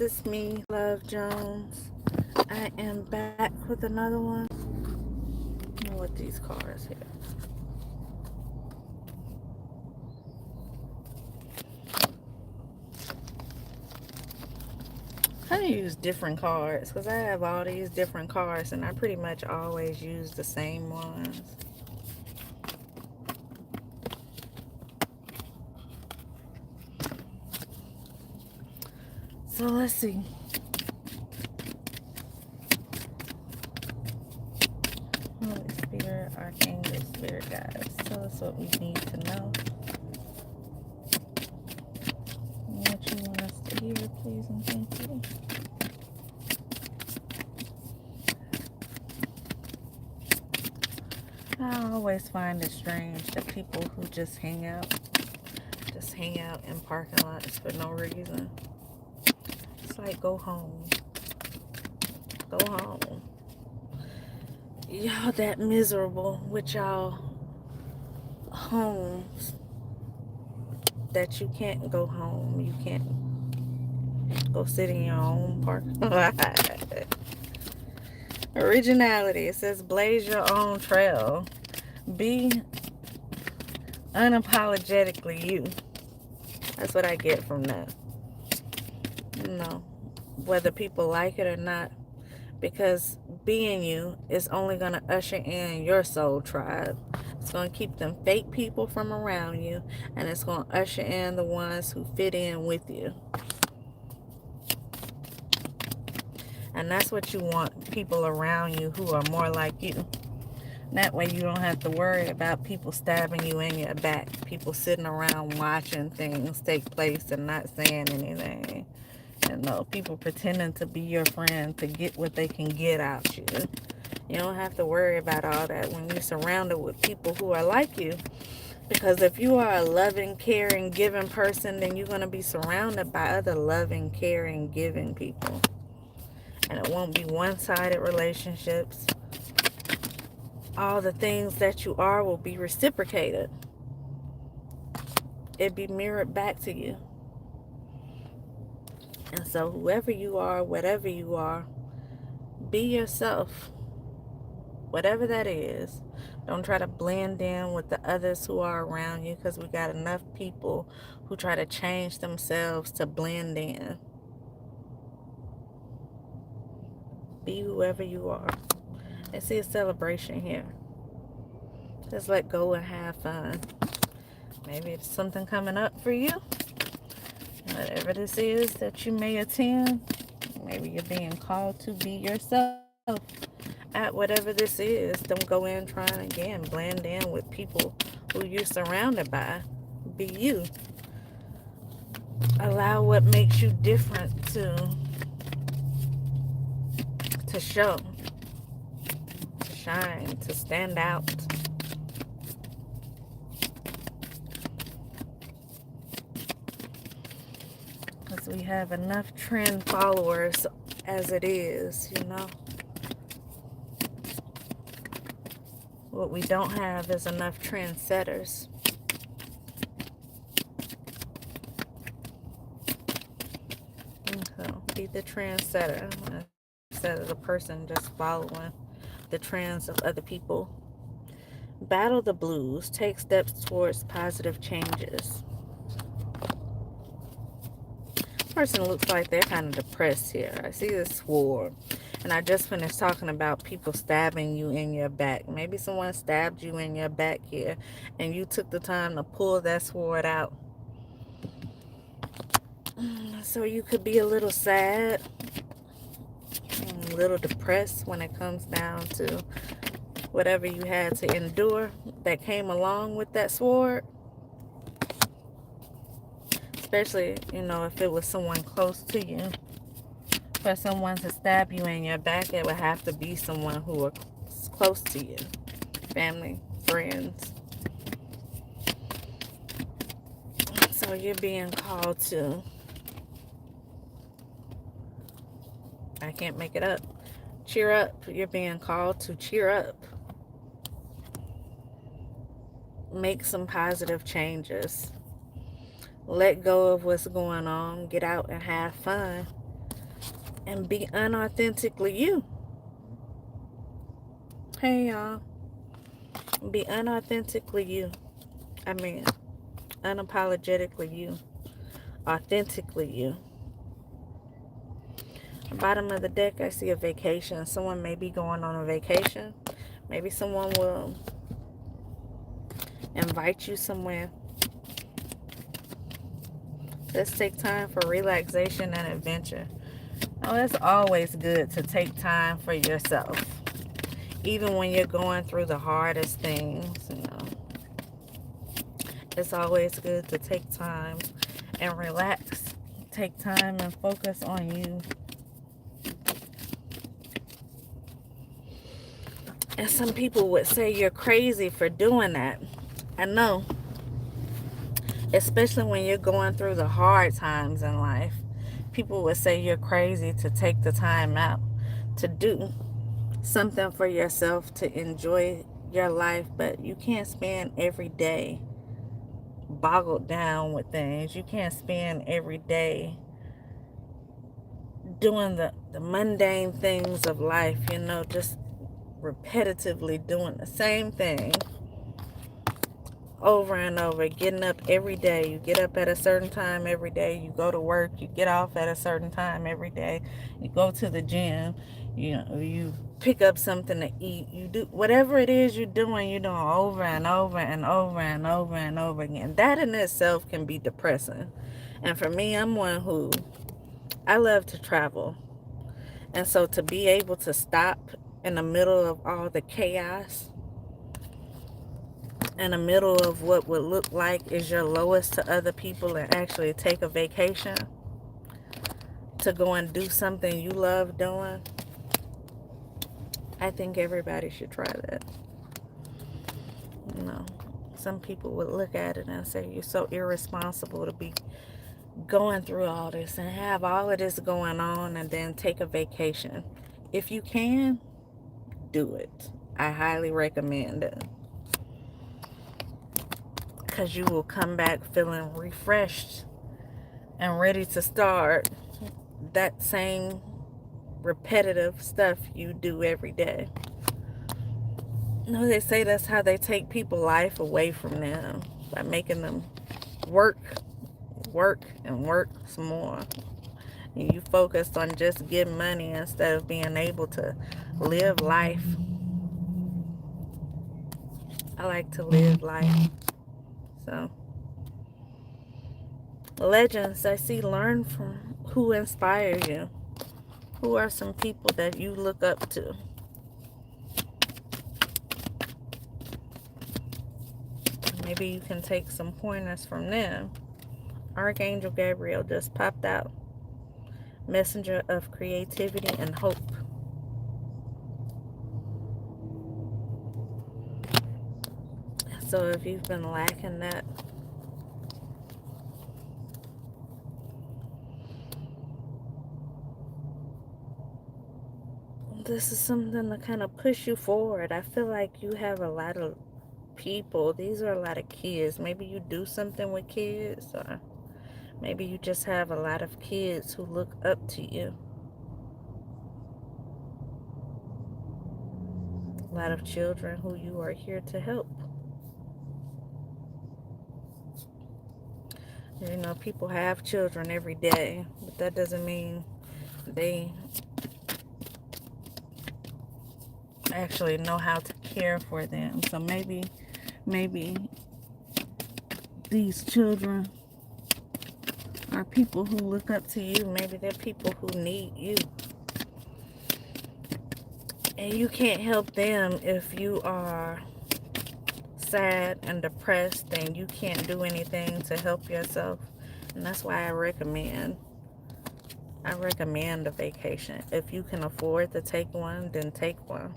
This me, Love Jones. I am back with another one. What these cards here? I use different cards because I have all these different cards and I pretty much always use the same ones. So let's see. Holy Spirit, Archangel, Spirit guides. Tell us what we need to know. What you want us to hear, please and thank you. I always find it strange that people who just hang out in parking lots for no reason. It's like, go home. Go home. Y'all that miserable with y'all homes that you can't go home. You can't go sit in your own parking lot. Originality. It says blaze your own trail. Be unapologetically you. That's what I get from that. No. Whether people like it or not. Because being you is only going to usher in your soul tribe. It's going to keep them fake people from around you. And it's going to usher in the ones who fit in with you. And that's what you want, people around you who are more like you. That way you don't have to worry about people stabbing you in your back. People sitting around watching things take place and not saying anything. And no, people pretending to be your friend to get what they can get out you. You don't have to worry about all that when you're surrounded with people who are like you. Because if you are a loving, caring, giving person, then you're going to be surrounded by other loving, caring, giving people. And it won't be one-sided relationships. All the things that you are will be reciprocated. It'll be mirrored back to you. And so whoever you are, whatever you are, be yourself. Whatever that is. Don't try to blend in with the others who are around you, because we got enough people who try to change themselves to blend in. Be whoever you are. I see a celebration here. Just let go and have fun. Maybe it's something coming up for you. Whatever this is that you may attend, maybe you're being called to be yourself at whatever this is. Don't go in trying again, blend in with people who you're surrounded by. Be you. Allow what makes you different to show, to shine, to stand out. Because we have enough trend followers as it is, you know. What we don't have is enough trendsetters. So be the trendsetter instead of the person just following the trends of other people. Battle the blues. Take steps towards positive changes. Person looks like they're kind of depressed here. I see this sword. And I just finished talking about people stabbing you in your back. Maybe someone stabbed you in your back here, and you took the time to pull that sword out. So you could be a little sad, a little depressed when it comes down to whatever you had to endure that came along with that sword. Especially, you know, if it was someone close to you. For someone to stab you in your back, it would have to be someone who was close to you. Family, friends. So you're being called to, I can't make it up, cheer up. You're being called to cheer up. Make some positive changes. Let go of what's going on. Get out and have fun. and be unauthentically you. Hey, y'all. Be unauthentically you. I mean, unapologetically you. Authentically you. Bottom of the deck, I see a vacation. Someone may be going on a vacation. Maybe someone will invite you somewhere. Let's take time for relaxation and adventure. Oh, it's always good to take time for yourself. Even when you're going through the hardest things, it's always good to take time and relax. Take time and focus on you. And some people would say you're crazy for doing that. I know. Especially when you're going through the hard times in life. People would say you're crazy to take the time out to do something for yourself, to enjoy your life. But you can't spend every day boggled down with things. You can't spend every day doing the mundane things of life, just repetitively doing the same thing over and over, getting up every day. You get up at a certain time every day. You go to work. You get off at a certain time every day. You go to the gym. You pick up something to eat. You do whatever it is you're doing over and over and over and over and over again. That in itself can be depressing. And for me, I'm one who I love to travel. And so to be able to stop in the middle of all the chaos, in the middle of what would look like is your lowest to other people, and actually take a vacation to go and do something you love doing, I think everybody should try that. Some people would look at it and say, you're so irresponsible to be going through all this and have all of this going on and then take a vacation. If you can, do it. I highly recommend it. Because you will come back feeling refreshed and ready to start that same repetitive stuff you do every day. They say that's how they take people's life away from them, by making them work, and work some more. And you focused on just getting money instead of being able to live life. I like to live life. So, legends, I see, learn from who inspire you. Who are some people that you look up to? Maybe you can take some pointers from them. Archangel Gabriel just popped out. Messenger of creativity and hope. So if you've been lacking that, this is something to kind of push you forward. I feel like you have a lot of people. These are a lot of kids. Maybe you do something with kids, or maybe you just have a lot of kids who look up to you. A lot of children who you are here to help. People have children every day, but that doesn't mean they actually know how to care for them. So maybe these children are people who look up to you. Maybe they're people who need you. And you can't help them if you are sad and depressed, and you can't do anything to help yourself. And that's why I recommend a vacation. If you can afford to take one, then take one.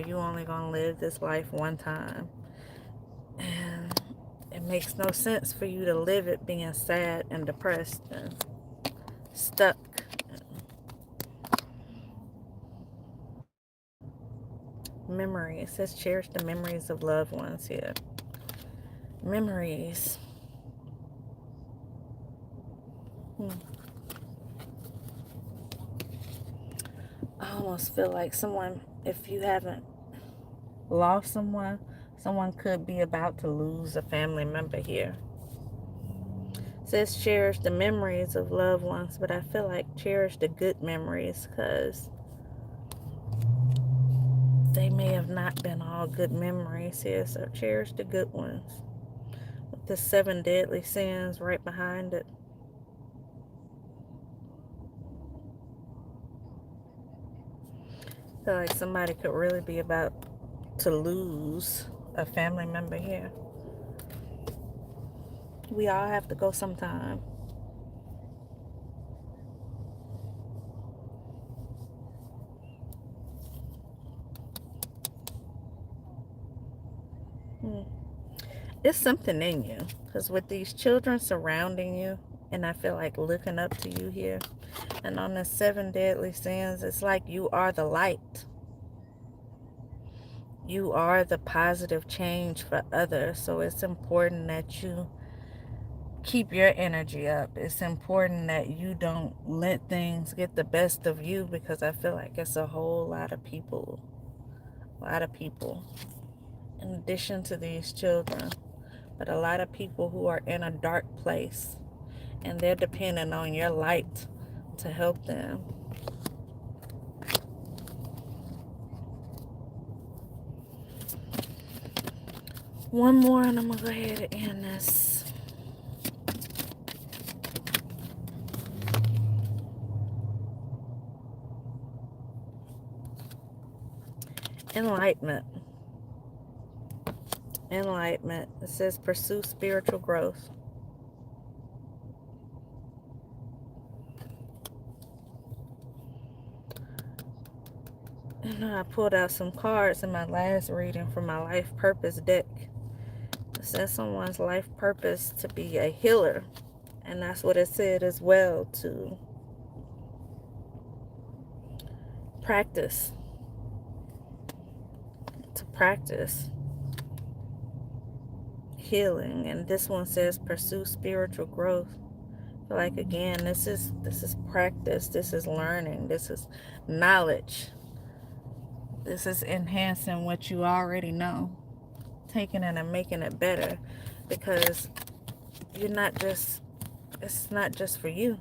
You only gonna live this life one time. And it makes no sense for you to live it being sad and depressed and stuck. Memories. It says cherish the memories of loved ones here. Memories. almost feel like someone, if you haven't lost someone, someone could be about to lose a family member here. It says cherish the memories of loved ones, but I feel like cherish the good memories, because they may have not been all good memories here. So cherish the good ones. With the 7 deadly sins right behind it. I feel like somebody could really be about to lose a family member here. We all have to go sometime. It's something in you, because with these children surrounding you, and I feel like looking up to you here, and on the 7 deadly sins, it's like you are the light. You are the positive change for others. So it's important that you keep your energy up. It's important that you don't let things get the best of you, because I feel like it's a whole lot of people. A lot of people. In addition to these children. But a lot of people who are in a dark place. And they're depending on your light to help them. One more and I'm going to go ahead and end this. Enlightenment. Enlightenment. It says pursue spiritual growth. I pulled out some cards in my last reading from my life purpose deck. It says someone's life purpose to be a healer. And that's what it said as well, to practice. To practice healing. And this one says pursue spiritual growth. Like, again, this is practice. This is learning. This is knowledge. This is enhancing what you already know, taking it and making it better, because you're not just, it's not just for you.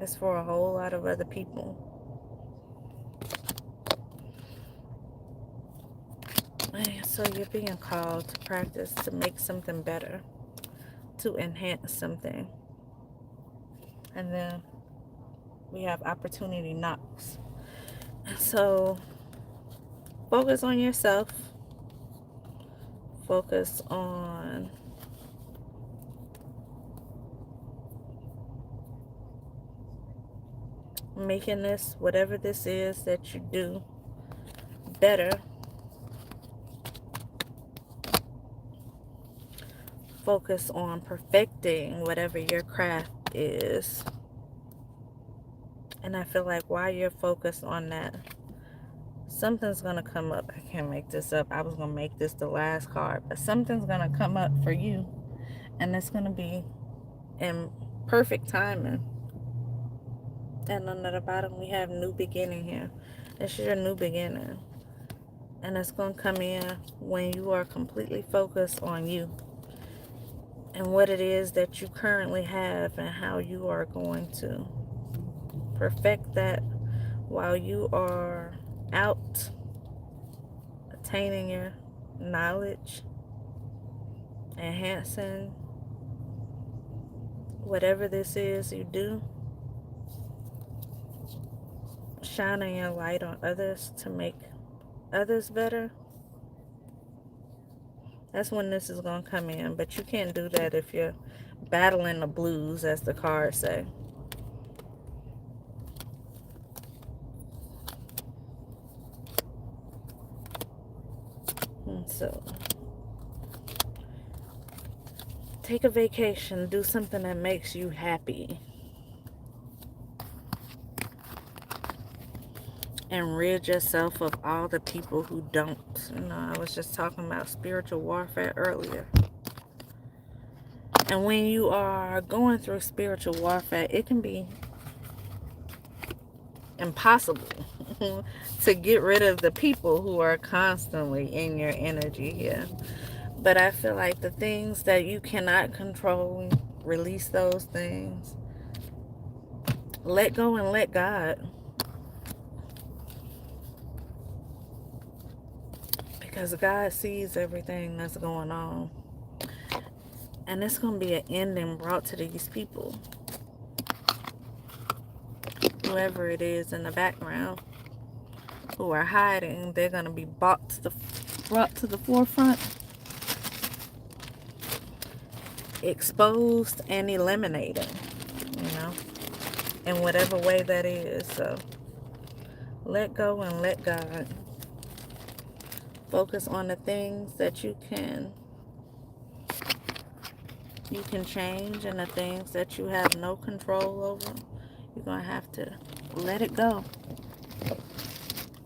It's for a whole lot of other people. And so you're being called to practice, to make something better, to enhance something. And then we have opportunity knocks. So focus on yourself. Focus on making this, whatever this is that you do, better. Focus on perfecting whatever your craft is. And I feel like while you're focused on that, something's going to come up. I can't make this up. I was going to make this the last card. But something's going to come up for you. And it's going to be in perfect timing. And on the bottom, we have new beginning here. This is your new beginning. And it's going to come in when you are completely focused on you. And what it is that you currently have, and how you are going to perfect that while you are out attaining your knowledge, enhancing whatever this is you do, shining your light on others to make others better. That's when this is going to come in. But you can't do that if you're battling the blues, as the cards say. And so, take a vacation. Do something that makes you happy. And rid yourself of all the people who don't. You know, I was just talking about spiritual warfare earlier. And when you are going through spiritual warfare, it can be impossible to get rid of the people who are constantly in your energy here. But I feel like the things that you cannot control, release those things. Let go and let God. Because God sees everything that's going on. And it's going to be an ending brought to these people. Whoever it is in the background who are hiding, they're going to be brought to the forefront, exposed and eliminated, in whatever way that is. So let go and let God. Focus on the things that you can change, and the things that you have no control over, you're going to have to let it go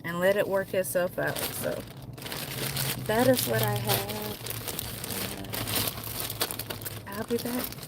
and let it work itself out. So that is what I have. I'll be back.